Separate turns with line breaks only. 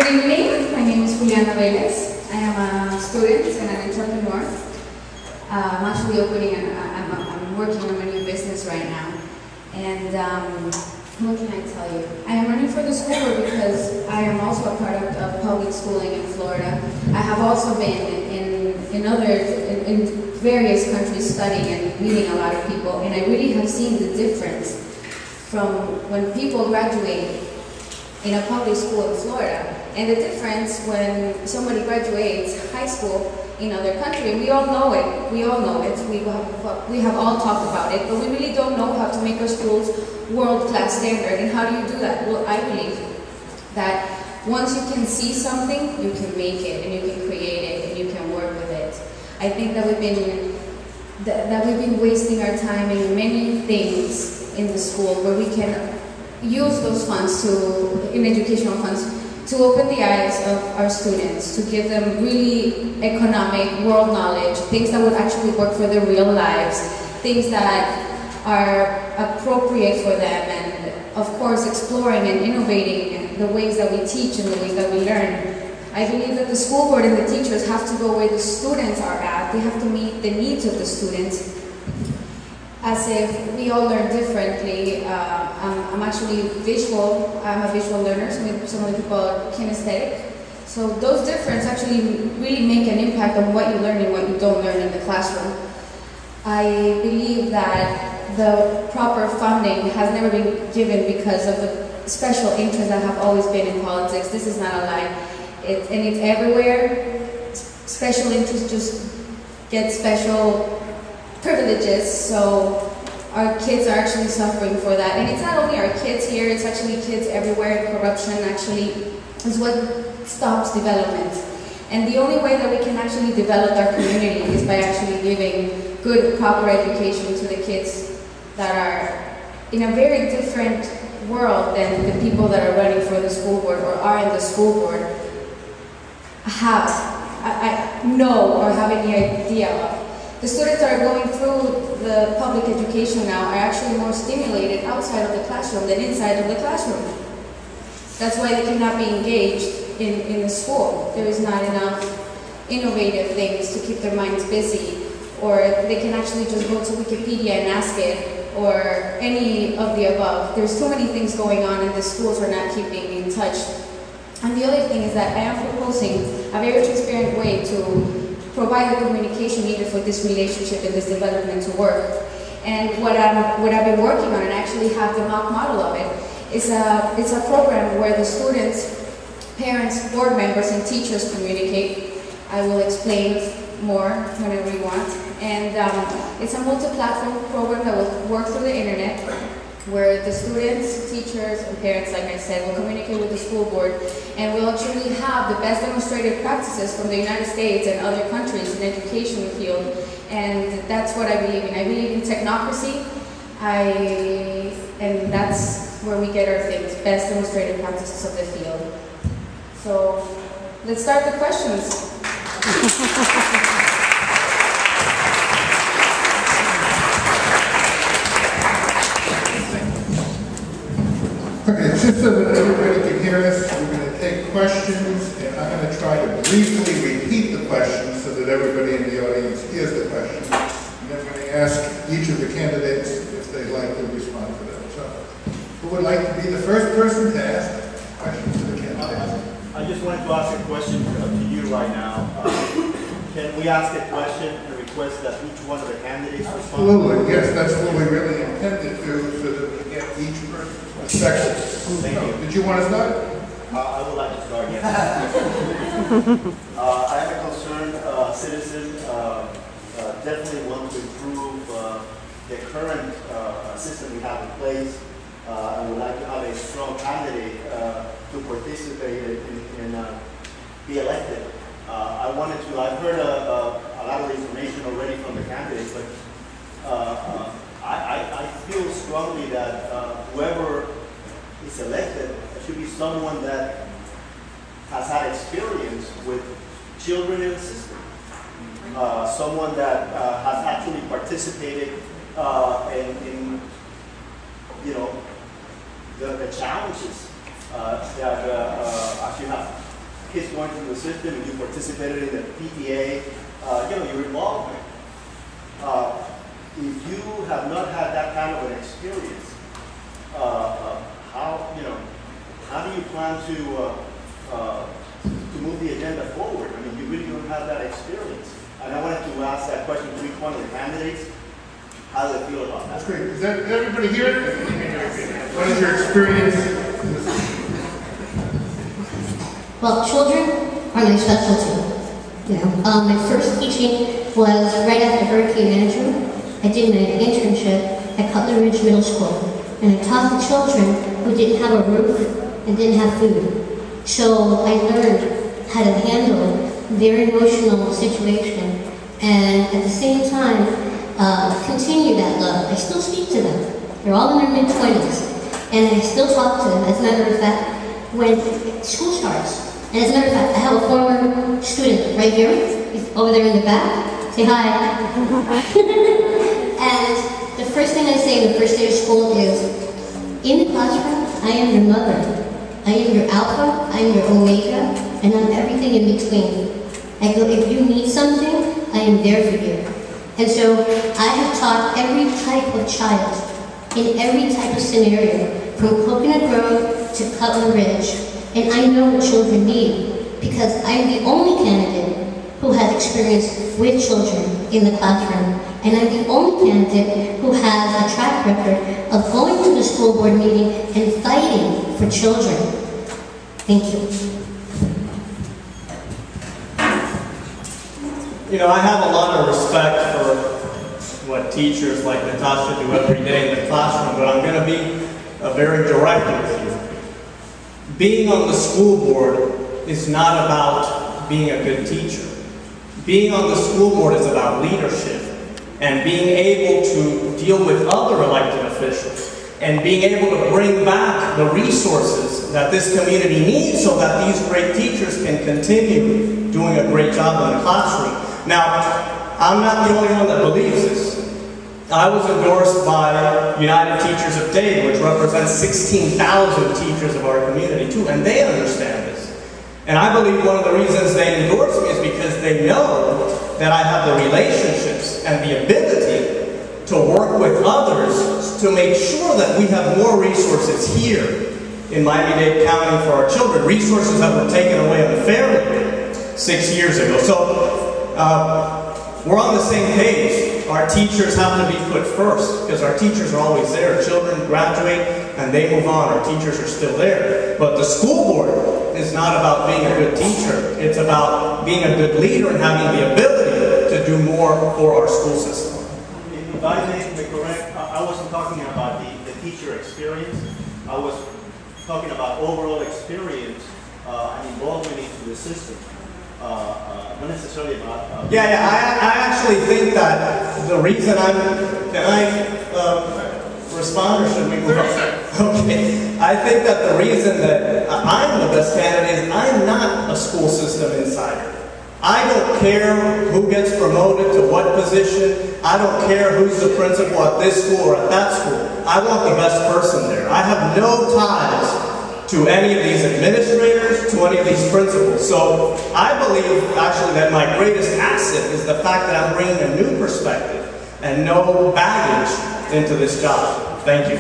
Good evening, my name is Juliana Vélez. I am a student and an entrepreneur. I'm actually I'm working on a new business right now. And what can I tell you? I am running for the school board because I am also a product of public schooling in Florida. I have also been in various countries studying and meeting a lot of people, and I really have seen the difference from when people graduate in a public school in Florida, and the difference when somebody graduates high school in another country. And we all know it. We all know it. We have all talked about it, but we really don't know how to make our schools world-class standard. And how do you do that? Well, I believe that once you can see something, you can make it, and you can create it, and you can work with it. I think that we've been wasting our time in many things in the school where we can use those funds in educational funds to open the eyes of our students, to give them really economic world knowledge, things that would actually work for their real lives, things that are appropriate for them, and of course exploring and innovating the ways that we teach and the ways that we learn. I believe that the school board and the teachers have to go where the students are at. They have to meet the needs of the students, as if we all learn differently. I'm actually visual. I'm a visual learner. Some of the people are kinesthetic. So those differences actually really make an impact on what you learn and what you don't learn in the classroom. I believe that the proper funding has never been given because of the special interests that have always been in politics. This is not a lie. And it's everywhere. Special interests just get special privileges, so our kids are actually suffering for that. And it's not only our kids here, it's actually kids everywhere. Corruption actually is what stops development. And the only way that we can actually develop our community is by actually giving good, proper education to the kids that are in a very different world than the people that are running for the school board or are in the school board know or have any idea of. The students that are going through the public education now are actually more stimulated outside of the classroom than inside of the classroom. That's why they cannot be engaged in the school. There is not enough innovative things to keep their minds busy, or they can actually just go to Wikipedia and ask it, or any of the above. There's too many things going on, and the schools are not keeping in touch. And the other thing is that I am proposing a very transparent way to provide the communication needed for this relationship and this development to work. And what I've been working on, and I actually have the mock model of it, is it's a program where the students, parents, board members, and teachers communicate. I will explain more whenever you want. And it's a multi-platform program that will work through the internet, where the students, teachers, and parents, like I said, will communicate with the school board, and we'll actually have the best demonstrated practices from the United States and other countries in the education field. And that's what I believe in. I believe in technocracy, and that's where we get our things, best demonstrated practices of the field. So let's start the questions.
Okay, just so that everybody can hear us, we're going to take questions, and I'm going to try to briefly repeat the questions so that everybody in the audience hears the question. And then I'm going to ask each of the candidates if they'd like to respond to them. So, who would like to be the first person to ask questions to the candidates?
I just wanted to ask a question to you right now. Can we ask a question and request that each one of the candidates respond?
Absolutely, yes, that's what we really intended to, so that we get each person's perspective.
Thank you.
Did you want to start?
I would like to start, yes. I am a concerned citizen, definitely want to improve the current system we have in place. I would like to have a strong candidate to participate and be elected. I've heard a lot of information already from the candidates, but I feel strongly that whoever is elected should be someone that has had experience with children in the system, someone that has actually participated in the challenges that actually have kids going through the system and you participated in the PTA, your involvement. If you have not had that kind of an experience, how do you plan to move the agenda forward? I mean, you really don't have that experience. And I wanted to ask that question to each one of the candidates. How do they feel about that?
That's great. Is everybody here? What is your experience?
Well, children are my specialty. My first teaching was right after Hurricane Andrew. I did my internship at Cutler Ridge Middle School, and I taught the children who didn't have a roof and didn't have food. So I learned how to handle their emotional situation, and at the same time, continue that love. I still speak to them. They're all in their mid-20s, and I still talk to them. As a matter of fact, when school starts, and as a matter of fact, I have a former student right here. He's over there in the back. Say hi. And the first thing I say the first day of school is, in the classroom, I am your mother. I am your alpha, I am your omega, and I'm everything in between. I go, if you need something, I am there for you. And so I have taught every type of child, in every type of scenario, from Coconut Grove to Cutler Ridge. And I know what children need, because I'm the only candidate who has experience with children in the classroom. And I'm the only candidate who has a track record of going to the school board meeting and fighting for children. Thank you.
I have a lot of respect for what teachers like Natasha do every day in the classroom, but I'm going to be very direct with you. Being on the school board is not about being a good teacher. Being on the school board is about leadership and being able to deal with other elected officials and being able to bring back the resources that this community needs so that these great teachers can continue doing a great job in the classroom. Now, I'm not the only one that believes this. I was endorsed by United Teachers of Dade, which represents 16,000 teachers of our community too, and they understand this. And I believe one of the reasons they endorse me is because they know that I have the relationships and the ability to work with others to make sure that we have more resources here in Miami-Dade County for our children, resources that were taken away unfairly 6 years ago. So we're on the same page. Our teachers have to be put first because our teachers are always there. Children graduate and they move on. Our teachers are still there. But the school board is not about being a good teacher. It's about being a good leader and having the ability to do more for our school system.
If I may be correct, I wasn't talking about the teacher experience. I was talking about overall experience and involvement into the system. Not necessarily about...
I actually think that the reason respond, or should we move on? Okay. I think that the reason that I'm the best candidate is I'm not a school system insider. I don't care who gets promoted to what position. I don't care who's the principal at this school or at that school. I want the best person there. I have no ties to any of these administrators, to any of these principals. So I believe actually that my greatest asset is the fact that I'm bringing a new perspective and no baggage into this job. Thank you.